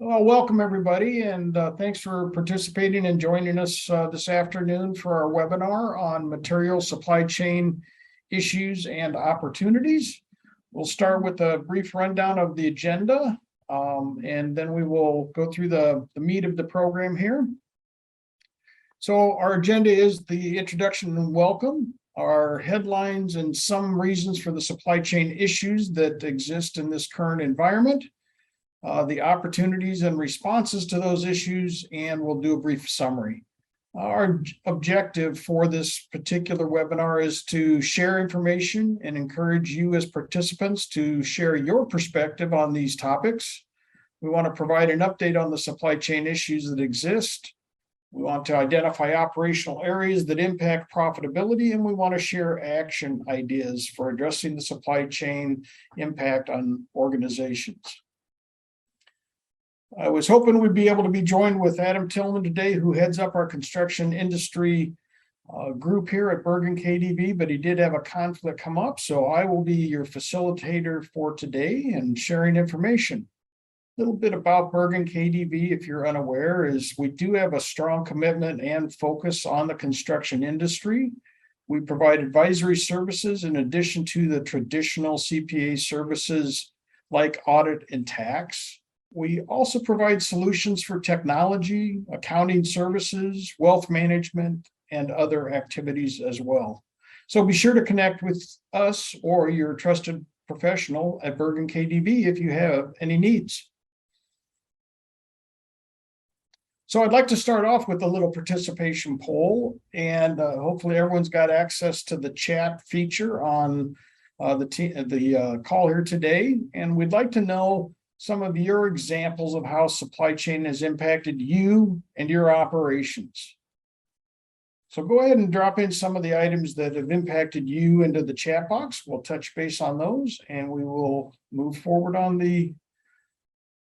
Well, welcome everybody, and thanks for participating and joining us this afternoon for our webinar on material supply chain issues and opportunities. We'll start with a brief rundown of the agenda, and then we will go through the meat of the program here. So our agenda is the introduction and welcome, our headlines and some reasons for the supply chain issues that exist in this current environment, the opportunities and responses to those issues, and we'll do a brief summary. Our objective for this particular webinar is to share information and encourage you as participants to share your perspective on these topics. We want to provide an update on the supply chain issues that exist. We want to identify operational areas that impact profitability, and we want to share action ideas for addressing the supply chain impact on organizations. I was hoping we'd be able to be joined with Adam Tillman today, who heads up our construction industry group here at Bergen KDV, but he did have a conflict come up, so I will be your facilitator for today and sharing information. A little bit about Bergen KDV, if you're unaware, is we do have a strong commitment and focus on the construction industry. We provide advisory services in addition to the traditional CPA services like audit and tax. We also provide solutions for technology, accounting services, wealth management, and other activities as well. So be sure to connect with us or your trusted professional at Bergen KDV if you have any needs. So I'd like to start off with a little participation poll, and hopefully everyone's got access to the chat feature on the call here today. And we'd like to know some of your examples of how supply chain has impacted you and your operations. So go ahead and drop in some of the items that have impacted you into the chat box. We'll touch base on those, and we will move forward on the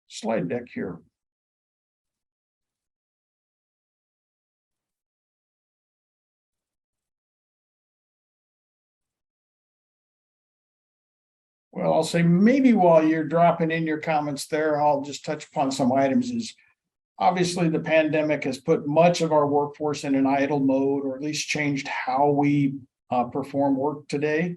slide deck here. Well, I'll say maybe while you're dropping in your comments there, I'll just touch upon some items. Is obviously the pandemic has put much of our workforce in an idle mode, or at least changed how we perform work today.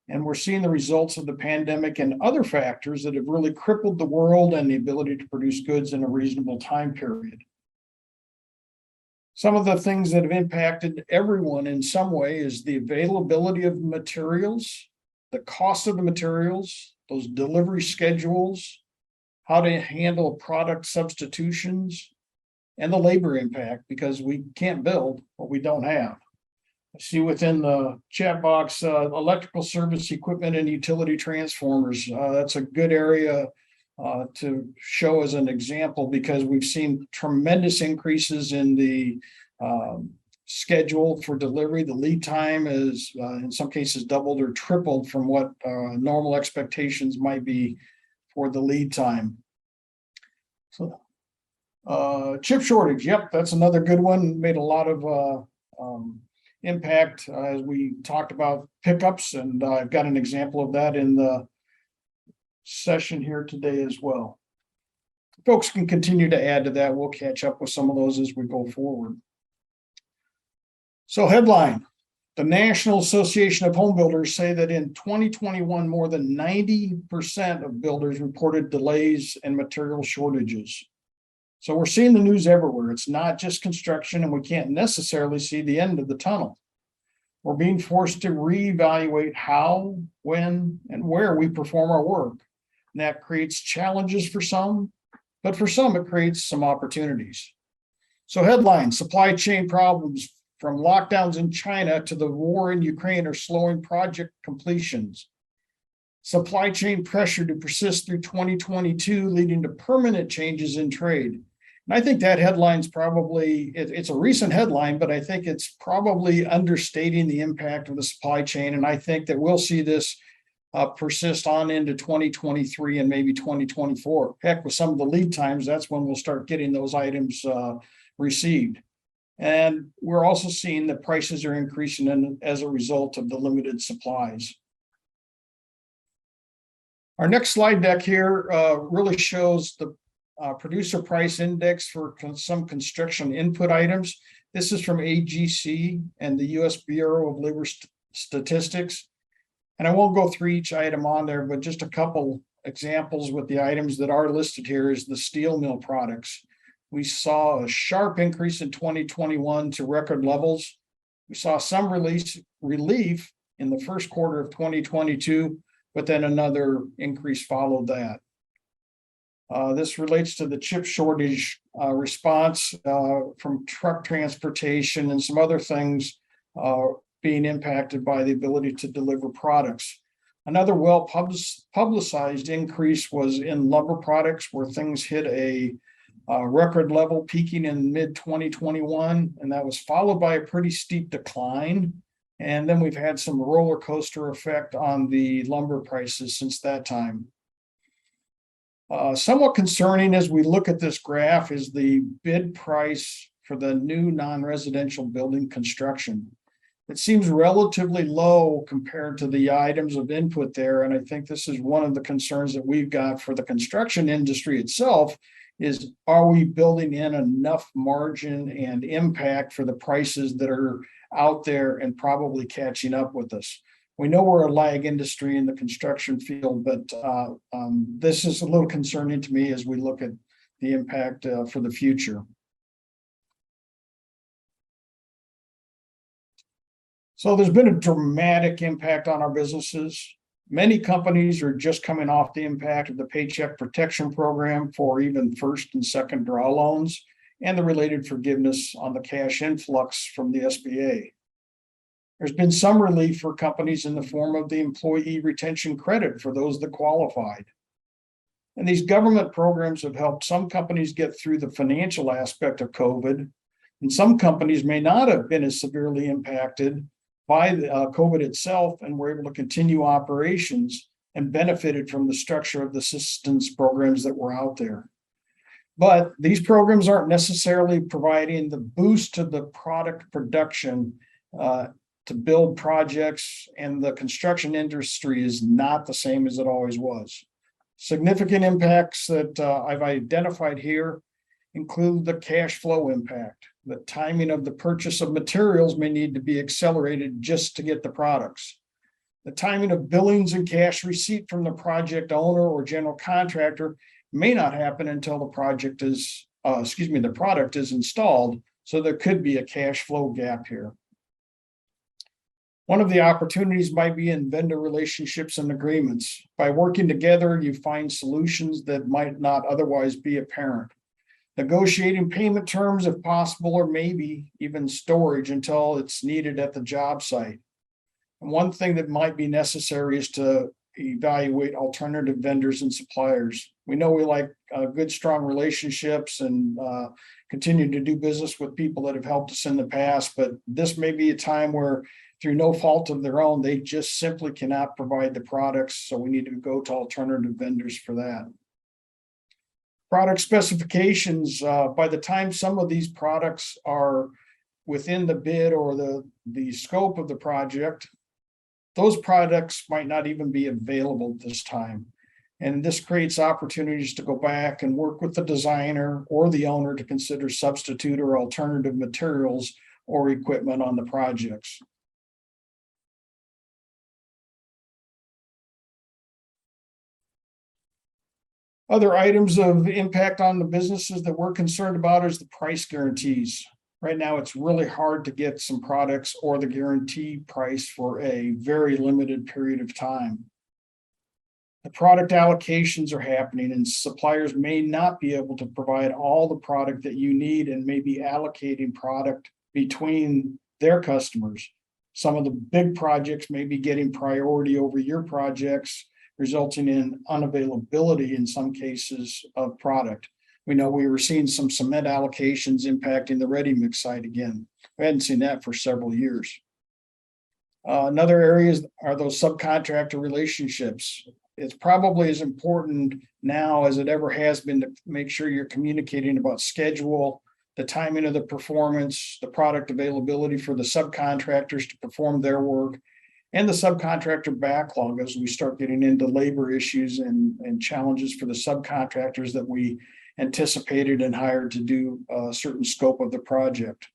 And we're seeing the results of the pandemic and other factors that have really crippled the world and the ability to produce goods in a reasonable time period. Some of the things that have impacted everyone in some way is the availability of materials, the cost of the materials, those delivery schedules, how to handle product substitutions, and the labor impact, because we can't build what we don't have. I see within the chat box, electrical service equipment and utility transformers. That's a good area to show as an example, because we've seen tremendous increases in the schedule for delivery. The lead time is in some cases doubled or tripled from what normal expectations might be for the lead time. So chip shortage, yep, that's another good one. Made a lot of impact as we talked about pickups, and I've got an example of that in the session here today as well. Folks can continue to add to that. We'll catch up with some of those as we go forward. So headline, the National Association of Home Builders say that in 2021, more than 90% of builders reported delays and material shortages. So we're seeing the news everywhere. It's not just construction, and we can't necessarily see the end of the tunnel. We're being forced to reevaluate how, when, and where we perform our work. And that creates challenges for some, but for some, it creates some opportunities. So headline, supply chain problems from lockdowns in China to the war in Ukraine are slowing project completions. Supply chain pressure to persist through 2022, leading to permanent changes in trade. And I think that headline's probably, it's a recent headline, but I think it's probably understating the impact of the supply chain. And I think that we'll see this persist on into 2023 and maybe 2024. Heck, with some of the lead times, that's when we'll start getting those items received. And we're also seeing that prices are increasing as a result of the limited supplies. Our next slide deck here really shows the producer price index for some construction input items. This is from AGC and the U.S. Bureau of Labor Statistics. And I won't go through each item on there, but just a couple examples with the items that are listed here is the steel mill products. We saw a sharp increase in 2021 to record levels. We saw some relief in the first quarter of 2022, but then another increase followed that. This relates to the chip shortage response from truck transportation and some other things being impacted by the ability to deliver products. Another well-publicized increase was in lumber products, where things hit a record level, peaking in mid-2021, and that was followed by a pretty steep decline. And then we've had some roller coaster effect on the lumber prices since that time. Somewhat concerning as we look at this graph is the bid price for the new non-residential building construction. It seems relatively low compared to the items of input there. And I think this is one of the concerns that we've got for the construction industry itself is, are we building in enough margin and impact for the prices that are out there and probably catching up with us? We know we're a lag industry in the construction field, but this is a little concerning to me as we look at the impact for the future. So there's been a dramatic impact on our businesses. Many companies are just coming off the impact of the Paycheck Protection Program for even first and second draw loans and the related forgiveness on the cash influx from the SBA. There's been some relief for companies in the form of the employee retention credit for those that qualified. And these government programs have helped some companies get through the financial aspect of COVID, and some companies may not have been as severely impacted by COVID itself and were able to continue operations and benefited from the structure of the assistance programs that were out there. But these programs aren't necessarily providing the boost to the product production to build projects, and the construction industry is not the same as it always was. Significant impacts that I've identified here include the cash flow impact. The timing of the purchase of materials may need to be accelerated just to get the products. The timing of billings and cash receipt from the project owner or general contractor may not happen until the project is, the product is installed. So there could be a cash flow gap here. One of the opportunities might be in vendor relationships and agreements. By working together, you find solutions that might not otherwise be apparent. Negotiating payment terms if possible, or maybe even storage until it's needed at the job site. And one thing that might be necessary is to evaluate alternative vendors and suppliers. We know we like good, strong relationships and continue to do business with people that have helped us in the past, but this may be a time where through no fault of their own, they just simply cannot provide the products. So we need to go to alternative vendors for that. Product specifications, by the time some of these products are within the bid or the scope of the project, those products might not even be available at this time. And this creates opportunities to go back and work with the designer or the owner to consider substitute or alternative materials or equipment on the projects. Other items of impact on the businesses that we're concerned about is the price guarantees. Right now, it's really hard to get some products or the guarantee price for a very limited period of time. The product allocations are happening and suppliers may not be able to provide all the product that you need and may be allocating product between their customers. Some of the big projects may be getting priority over your projects, resulting in unavailability in some cases of product. We know we were seeing some cement allocations impacting the ready mix side again. We hadn't seen that for several years. Another area are those subcontractor relationships. It's probably as important now as it ever has been to make sure you're communicating about schedule, the timing of the performance, the product availability for the subcontractors to perform their work, and the subcontractor backlog as we start getting into labor issues and challenges for the subcontractors that we anticipated and hired to do a certain scope of the project.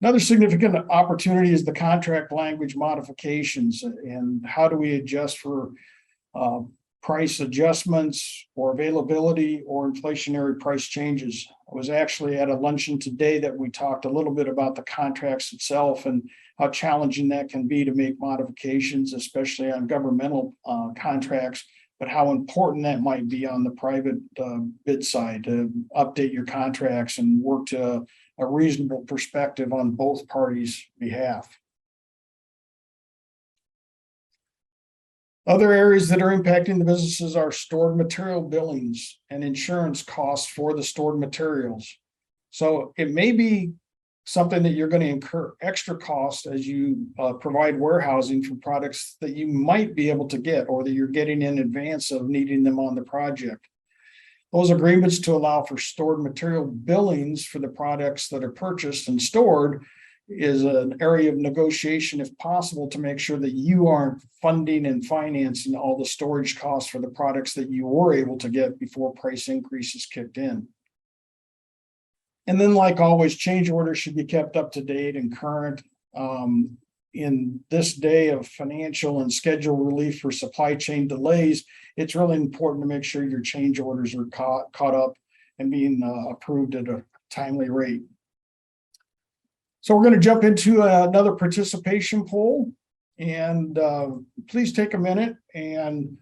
Another significant opportunity is the contract language modifications, and how do we adjust for price adjustments or availability or inflationary price changes. I was actually at a luncheon today that we talked a little bit about the contracts itself and how challenging that can be to make modifications, especially on governmental contracts, but how important that might be on the private bid side to update your contracts and work to a reasonable perspective on both parties' behalf. Other areas that are impacting the businesses are stored material billings and insurance costs for the stored materials. So it may be something that you're going to incur extra cost as you provide warehousing for products that you might be able to get or that you're getting in advance of needing them on the project. Those agreements to allow for stored material billings for the products that are purchased and stored is an area of negotiation, if possible, to make sure that you aren't funding and financing all the storage costs for the products that you were able to get before price increases kicked in. And then, like always, change orders should be kept up to date and current. In this day of financial and schedule relief for supply chain delays, it's really important to make sure your change orders are caught up and being approved at a timely rate. So we're going to jump into another participation poll, and please take a minute and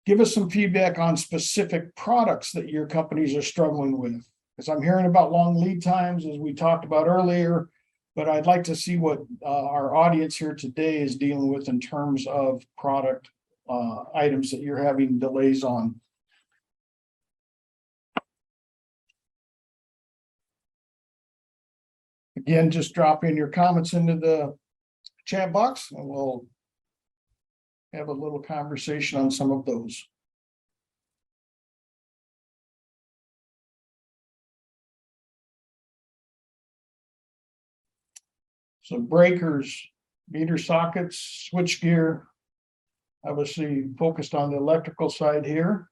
give us some feedback on specific products that your companies are struggling with. Because I'm hearing about long lead times, as we talked about earlier, but I'd like to see what our audience here today is dealing with in terms of product items that you're having delays on. Again, just drop in your comments into the chat box and we'll have a little conversation on some of those. So breakers, meter sockets, switchgear, obviously focused on the electrical side here.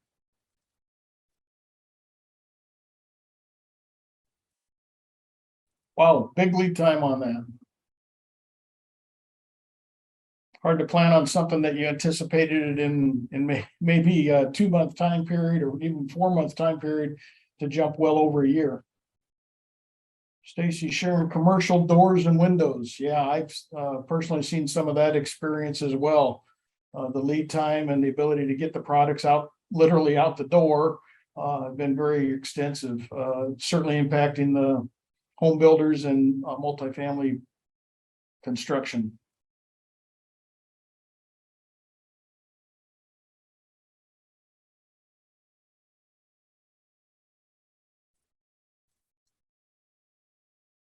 Wow, big lead time on that. Hard to plan on something that you anticipated in maybe a 2-month time period or even 4-month time period to jump well over a year. Stacy sharing commercial doors and windows. Yeah, I've personally seen some of that experience as well. The lead time and the ability to get the products out, literally out the door, have been very extensive, certainly impacting the home builders and multifamily construction.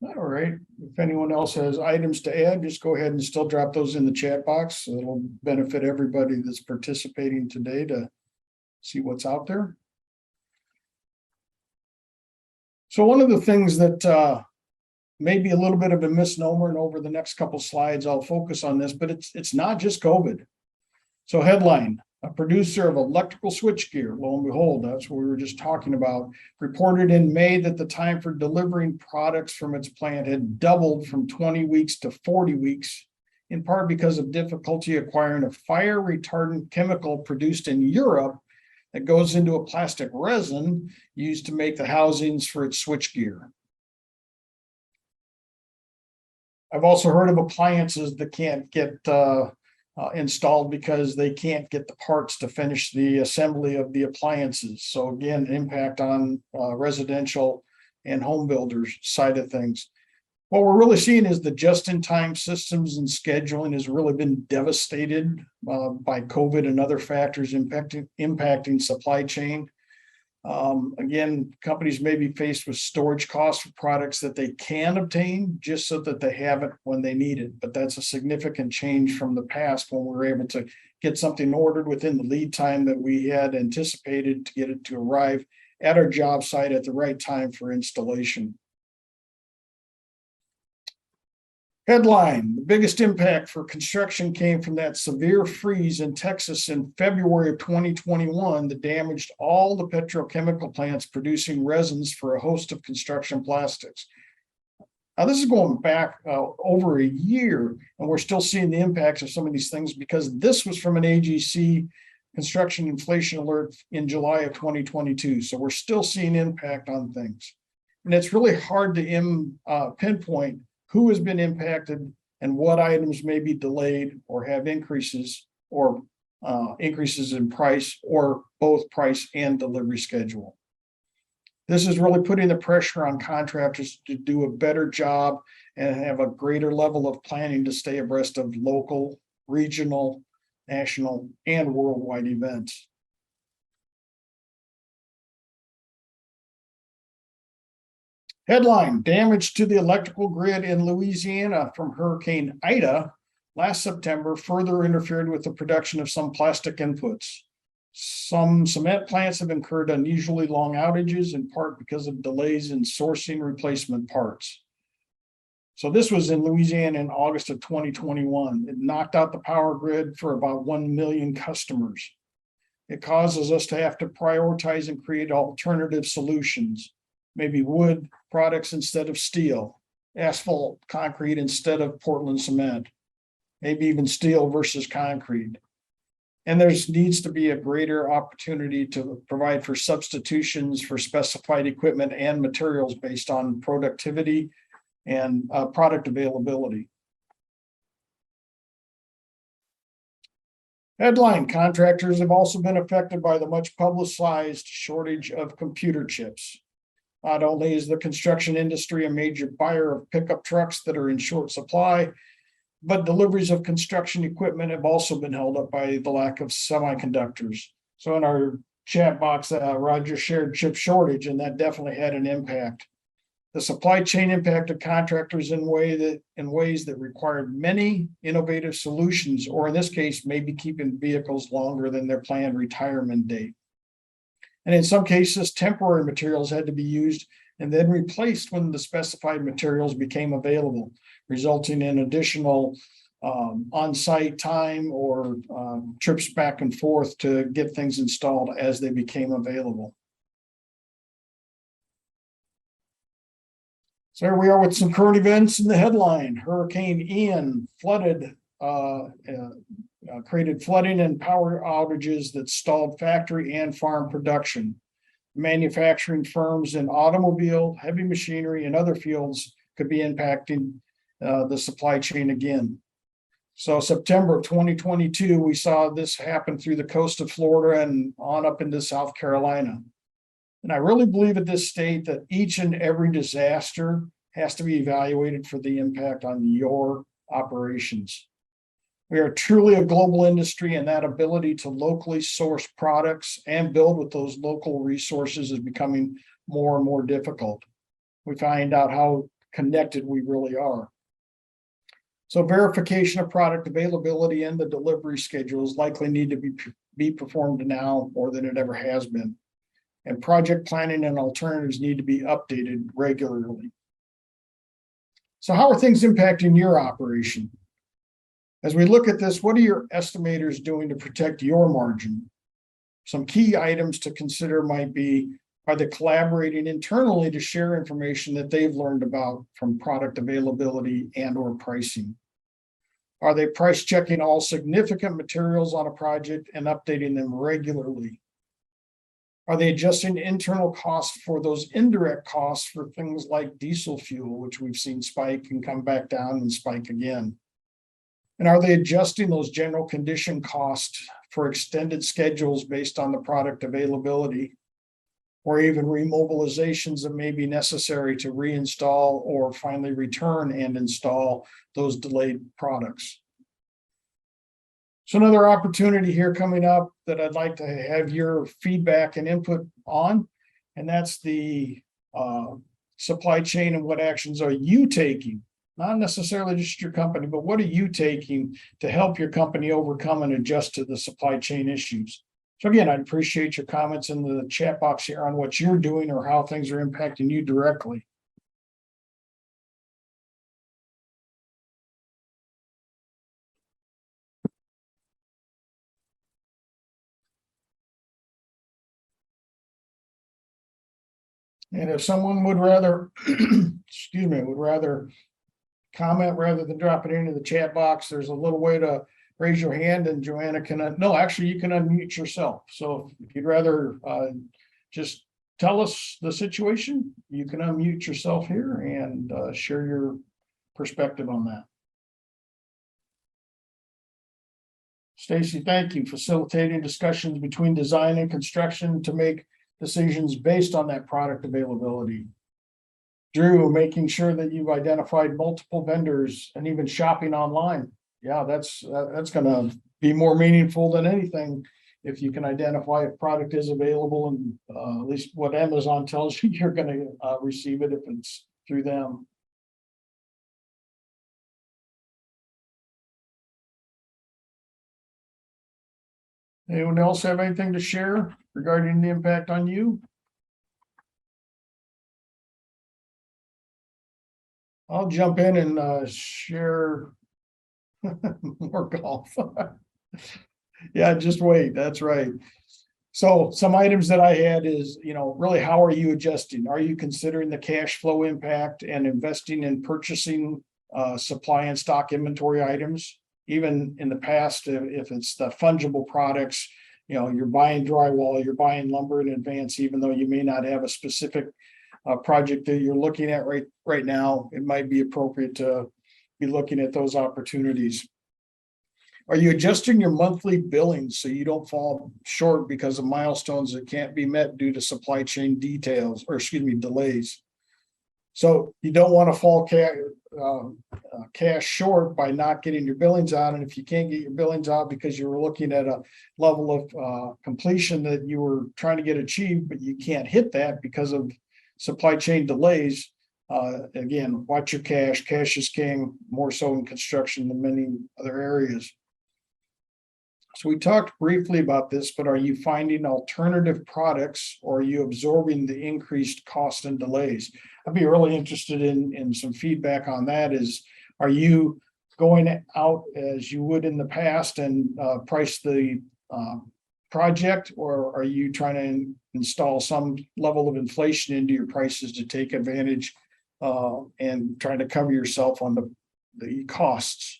All right. If anyone else has items to add, just go ahead and still drop those in the chat box. It'll benefit everybody that's participating today to see what's out there. So one of the things that may be a little bit of a misnomer, and over the next couple slides, I'll focus on this, but it's not just COVID. So headline, a producer of electrical switchgear, lo and behold, that's what we were just talking about, reported in May that the time for delivering products from its plant had doubled from 20 weeks to 40 weeks, in part because of difficulty acquiring a fire retardant chemical produced in Europe that goes into a plastic resin used to make the housings for its switchgear. I've also heard of appliances that can't get installed because they can't get the parts to finish the assembly of the appliances. So again, impact on residential and home builders side of things. What we're really seeing is the just-in-time systems and scheduling has really been devastated by COVID and other factors impacting supply chain. Again, companies may be faced with storage costs for products that they can obtain just so that they have it when they need it. But that's a significant change from the past when we were able to get something ordered within the lead time that we had anticipated to get it to arrive at our job site at the right time for installation. Headline: the biggest impact for construction came from that severe freeze in Texas in February of 2021 that damaged all the petrochemical plants producing resins for a host of construction plastics. Now, this is going back over a year, and we're still seeing the impacts of some of these things because this was from an AGC construction inflation alert in July of 2022. So we're still seeing impact on things. And it's really hard to pinpoint who has been impacted and what items may be delayed or have increases in price or both price and delivery schedule. This is really putting the pressure on contractors to do a better job and have a greater level of planning to stay abreast of local, regional, national, and worldwide events. Headline: damage to the electrical grid in Louisiana from Hurricane Ida last September further interfered with the production of some plastic inputs. Some cement plants have incurred unusually long outages, in part because of delays in sourcing replacement parts. So this was in Louisiana in August of 2021. It knocked out the power grid for about 1 million customers. It causes us to have to prioritize and create alternative solutions. Maybe wood products instead of steel, asphalt concrete instead of Portland cement, maybe even steel versus concrete. And there's needs to be a greater opportunity to provide for substitutions for specified equipment and materials based on productivity and product availability. Headline: contractors have also been affected by the much publicized shortage of computer chips. Not only is the construction industry a major buyer of pickup trucks that are in short supply, but deliveries of construction equipment have also been held up by the lack of semiconductors. So in our chat box, Roger shared chip shortage, and that definitely had an impact. The supply chain impacted contractors in ways that required many innovative solutions, or in this case, maybe keeping vehicles longer than their planned retirement date. And in some cases, temporary materials had to be used and then replaced when the specified materials became available, resulting in additional on-site time or trips back and forth to get things installed as they became available. So here we are with some current events in the headline. Hurricane Ian created flooding and power outages that stalled factory and farm production. Manufacturing firms in automobile, heavy machinery, and other fields could be impacting the supply chain again. So September of 2022, we saw this happen through the coast of Florida and on up into South Carolina. And I really believe at this state that each and every disaster has to be evaluated for the impact on your operations. We are truly a global industry, and that ability to locally source products and build with those local resources is becoming more and more difficult. We find out how connected we really are. So verification of product availability and the delivery schedules likely need to be performed now more than it ever has been. And project planning and alternatives need to be updated regularly. So how are things impacting your operation? As we look at this, what are your estimators doing to protect your margin? Some key items to consider might be, are they collaborating internally to share information that they've learned about from product availability and or pricing? Are they price checking all significant materials on a project and updating them regularly? Are they adjusting internal costs for those indirect costs for things like diesel fuel, which we've seen spike and come back down and spike again? And are they adjusting those general condition costs for extended schedules based on the product availability, or even remobilizations that may be necessary to reinstall or finally return and install those delayed products? So another opportunity here coming up that I'd like to have your feedback and input on, and that's the supply chain and what actions are you taking? Not necessarily just your company, but what are you taking to help your company overcome and adjust to the supply chain issues? So again, I'd appreciate your comments in the chat box here on what you're doing or how things are impacting you directly. And if someone would rather, excuse me, would rather comment rather than drop it into the chat box, there's a little way to raise your hand and Joanna can, no, actually you can unmute yourself. So if you'd rather just tell us the situation, you can unmute yourself here and share your perspective on that. Stacy, thank you. Facilitating discussions between design and construction to make decisions based on that product availability. Drew, making sure that you've identified multiple vendors and even shopping online. Yeah, that's going to be more meaningful than anything if you can identify if product is available and at least what Amazon tells you you're going to receive it if it's through them. Anyone else have anything to share regarding the impact on you? I'll jump in and share more golf. Yeah, just wait. That's right. So some items that I had is, really, how are you adjusting? Are you considering the cash flow impact and investing in purchasing supply and stock inventory items? Even in the past, if it's the fungible products, you're buying drywall, you're buying lumber in advance, even though you may not have a specific project that you're looking at right now, it might be appropriate to be looking at those opportunities. Are you adjusting your monthly billings so you don't fall short because of milestones that can't be met due to supply chain delays? So you don't want to fall cash short by not getting your billings out. And if you can't get your billings out because you were looking at a level of completion that you were trying to get achieved, but you can't hit that because of supply chain delays, again, watch your cash. Cash is king, more so in construction than many other areas. So we talked briefly about this, but are you finding alternative products or are you absorbing the increased cost and delays? I'd be really interested in some feedback on that. Are you going out as you would in the past and price the project, or are you trying to install some level of inflation into your prices to take advantage and trying to cover yourself on the costs?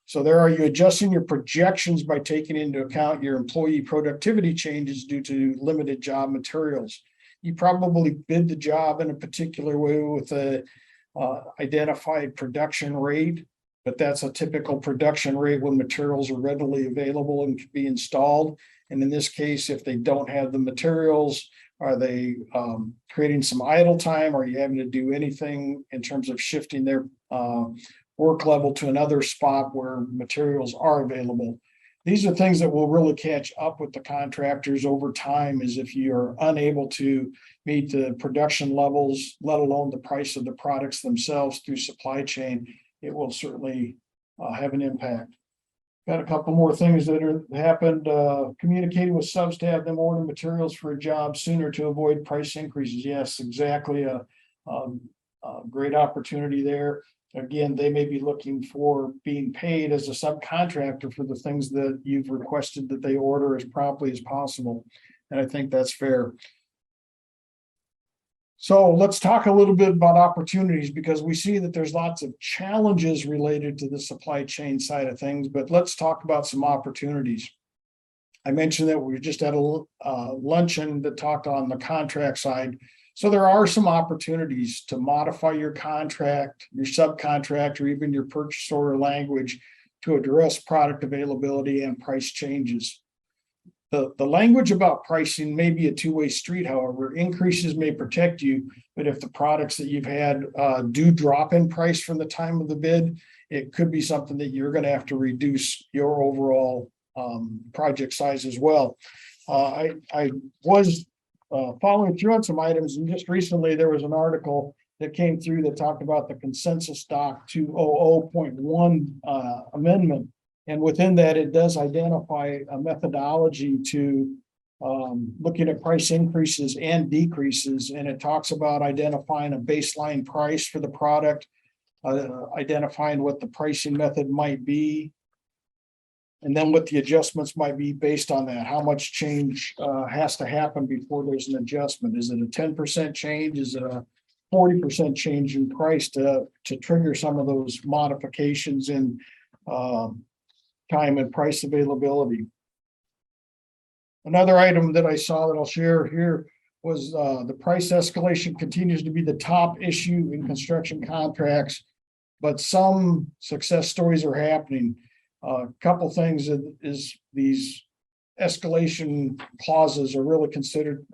So are you adjusting your projections by taking into account your employee productivity changes due to limited job materials? You probably bid the job in a particular way with a identified production rate, but that's a typical production rate when materials are readily available and can be installed. And in this case, if they don't have the materials, are they creating some idle time? Are you having to do anything in terms of shifting their work level to another spot where materials are available? These are things that will really catch up with the contractors over time, is if you're unable to meet the production levels, let alone the price of the products themselves through supply chain, it will certainly have an impact. Got a couple more things that happened. Communicating with subs to have them order materials for a job sooner to avoid price increases. Yes, exactly. A great opportunity there. Again, they may be looking for being paid as a subcontractor for the things that you've requested that they order as promptly as possible. And I think that's fair. So let's talk a little bit about opportunities, because we see that there's lots of challenges related to the supply chain side of things, but let's talk about some opportunities. I mentioned that we just had a luncheon that talked on the contract side. So there are some opportunities to modify your contract, your subcontract, or even your purchase order language to address product availability and price changes. The language about pricing may be a two-way street, however. Increases may protect you, but if the products that you've had do drop in price from the time of the bid, it could be something that you're going to have to reduce your overall project size as well. I was following through on some items, and just recently there was an article that came through that talked about the Consensus Doc 200.1 amendment. And within that, it does identify a methodology to looking at price increases and decreases. And it talks about identifying a baseline price for the product, identifying what the pricing method might be, And then what the adjustments might be based on that, how much change has to happen before there's an adjustment. Is it a 10% change? Is it a 40% change in price to trigger some of those modifications in time and price availability? Another item that I saw that I'll share here was the price escalation continues to be the top issue in construction contracts, but some success stories are happening. A couple things is these escalation clauses are really considered,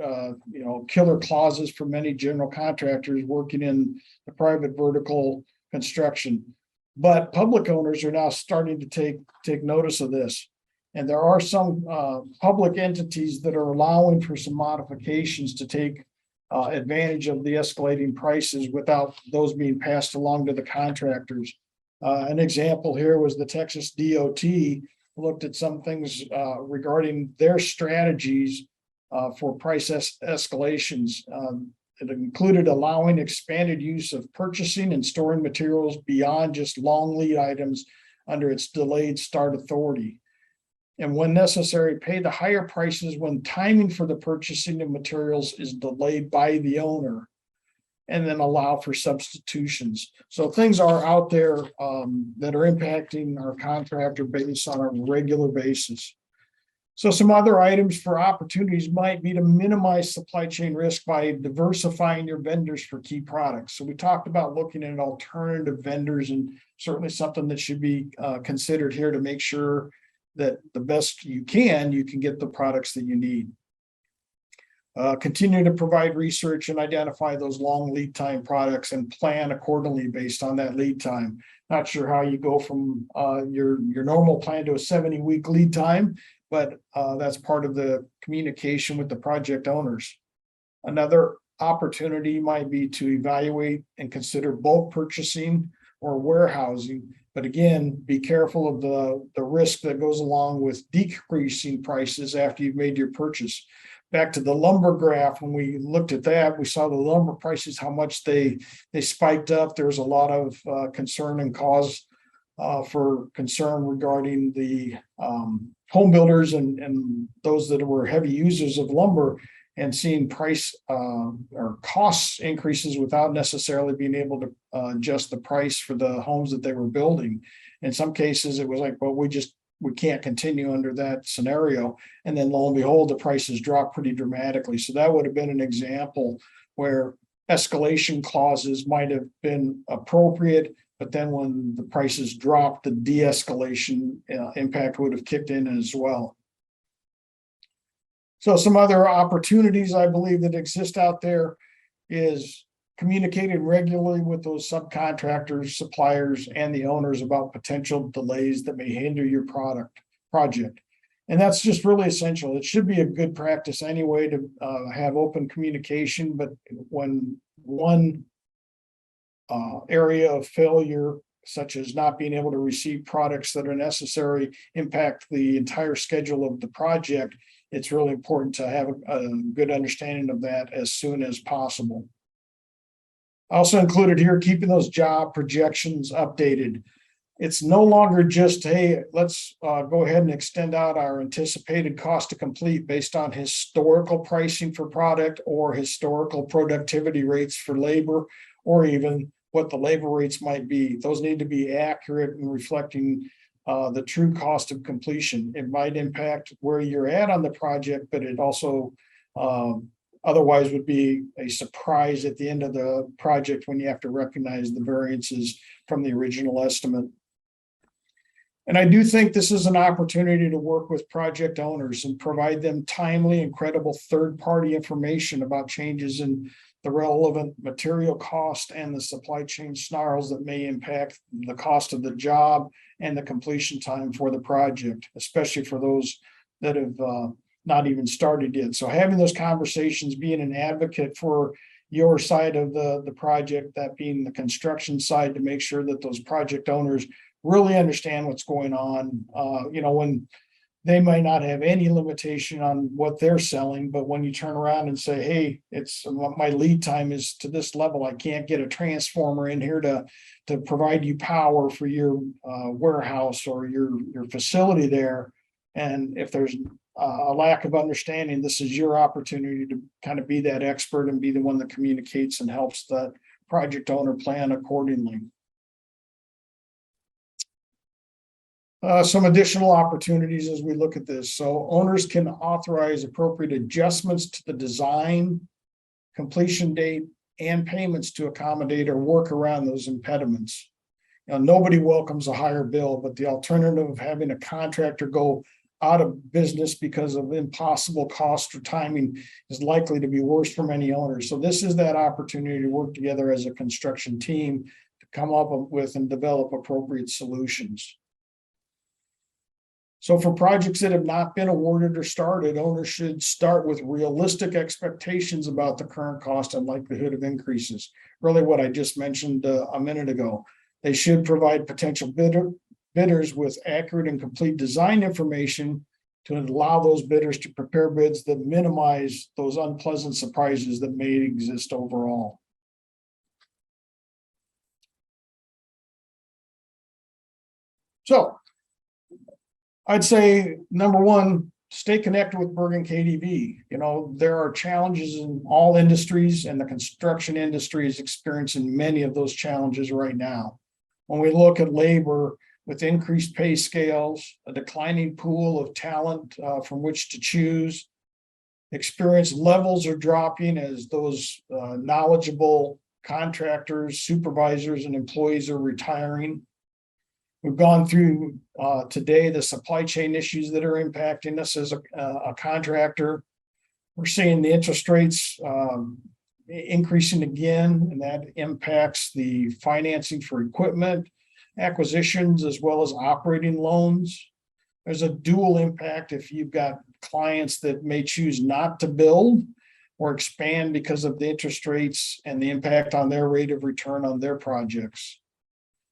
killer clauses for many general contractors working in the private vertical construction. But public owners are now starting to take notice of this. And there are some public entities that are allowing for some modifications to take advantage of the escalating prices without those being passed along to the contractors. An example here was the Texas DOT looked at some things regarding their strategies for price escalations. It included allowing expanded use of purchasing and storing materials beyond just long lead items under its delayed start authority. And when necessary, pay the higher prices when timing for the purchasing of materials is delayed by the owner, and then allow for substitutions. So things are out there that are impacting our contractor base on a regular basis. So some other items for opportunities might be to minimize supply chain risk by diversifying your vendors for key products. So we talked about looking at alternative vendors, and certainly something that should be considered here to make sure that the best you can get the products that you need. Continue to provide research and identify those long lead time products and plan accordingly based on that lead time. Not sure how you go from your normal plan to a 70-week lead time, but that's part of the communication with the project owners. Another opportunity might be to evaluate and consider bulk purchasing or warehousing. But again, be careful of the risk that goes along with decreasing prices after you've made your purchase. Back to the lumber graph, when we looked at that, we saw the lumber prices, how much they spiked up. There's a lot of concern and cause for concern regarding the home builders and those that were heavy users of lumber, and seeing price or costs increases without necessarily being able to adjust the price for the homes that they were building. In some cases, it was like, well, we can't continue under that scenario. And then lo and behold, the prices dropped pretty dramatically. So that would have been an example where escalation clauses might have been appropriate, but then when the prices dropped, the de-escalation impact would have kicked in as well. So some other opportunities I believe that exist out there is communicating regularly with those subcontractors, suppliers, and the owners about potential delays that may hinder your project. And that's just really essential. It should be a good practice anyway to have open communication, but when one area of failure, such as not being able to receive products that are necessary, impact the entire schedule of the project, it's really important to have a good understanding of that as soon as possible. I also included here keeping those job projections updated. It's no longer just, hey, let's go ahead and extend out our anticipated cost to complete based on historical pricing for product or historical productivity rates for labor, or even what the labor rates might be. Those need to be accurate and reflecting the true cost of completion. It might impact where you're at on the project, but it also otherwise would be a surprise at the end of the project when you have to recognize the variances from the original estimate. And I do think this is an opportunity to work with project owners and provide them timely and credible third-party information about changes in the relevant material cost and the supply chain snarls that may impact the cost of the job and the completion time for the project, especially for those that have not even started yet. So having those conversations, being an advocate for your side of the project, that being the construction side, to make sure that those project owners really understand what's going on. When they might not have any limitation on what they're selling, but when you turn around and say, hey, it's my lead time is to this level, I can't get a transformer in here to provide you power for your warehouse or your facility there. And if there's a lack of understanding, this is your opportunity to kind of be that expert and be the one that communicates and helps the project owner plan accordingly. Some additional opportunities as we look at this. So owners can authorize appropriate adjustments to the design, completion date, and payments to accommodate or work around those impediments. Now, nobody welcomes a higher bill, but the alternative of having a contractor go out of business because of impossible cost or timing is likely to be worse for many owners. So this is that opportunity to work together as a construction team to come up with and develop appropriate solutions. So for projects that have not been awarded or started, owners should start with realistic expectations about the current cost and likelihood of increases. Really what I just mentioned a minute ago. They should provide potential bidders with accurate and complete design information to allow those bidders to prepare bids that minimize those unpleasant surprises that may exist overall. So I'd say, number one, stay connected with Bergen KDV. You know, there are challenges in all industries, and the construction industry is experiencing many of those challenges right now. When we look at labor with increased pay scales, a declining pool of talent from which to choose, experience levels are dropping as those knowledgeable contractors, supervisors, and employees are retiring. We've gone through today the supply chain issues that are impacting us as a contractor. We're seeing the interest rates increasing again, and that impacts the financing for equipment, acquisitions, as well as operating loans. There's a dual impact if you've got clients that may choose not to build or expand because of the interest rates and the impact on their rate of return on their projects.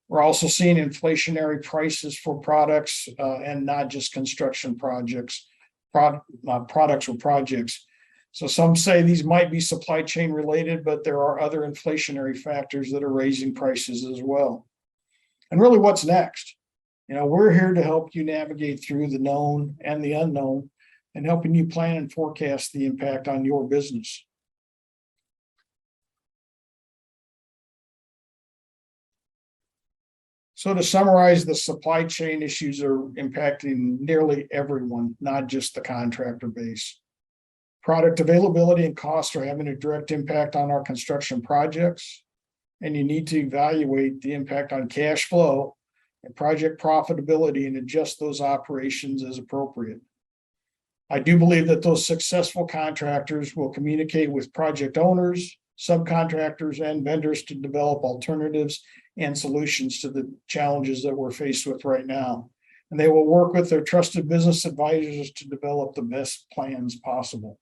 We're also seeing inflationary prices for products and not just construction projects, products or projects. So some say these might be supply chain related, but there are other inflationary factors that are raising prices as well. And really, what's next? You know, we're here to help you navigate through the known and the unknown and helping you plan and forecast the impact on your business. So to summarize, the supply chain issues are impacting nearly everyone, not just the contractor base. Product availability and costs are having a direct impact on our construction projects, and you need to evaluate the impact on cash flow and project profitability and adjust those operations as appropriate. I do believe that those successful contractors will communicate with project owners, subcontractors, and vendors to develop alternatives and solutions to the challenges that we're faced with right now. And they will work with their trusted business advisors to develop the best plans possible.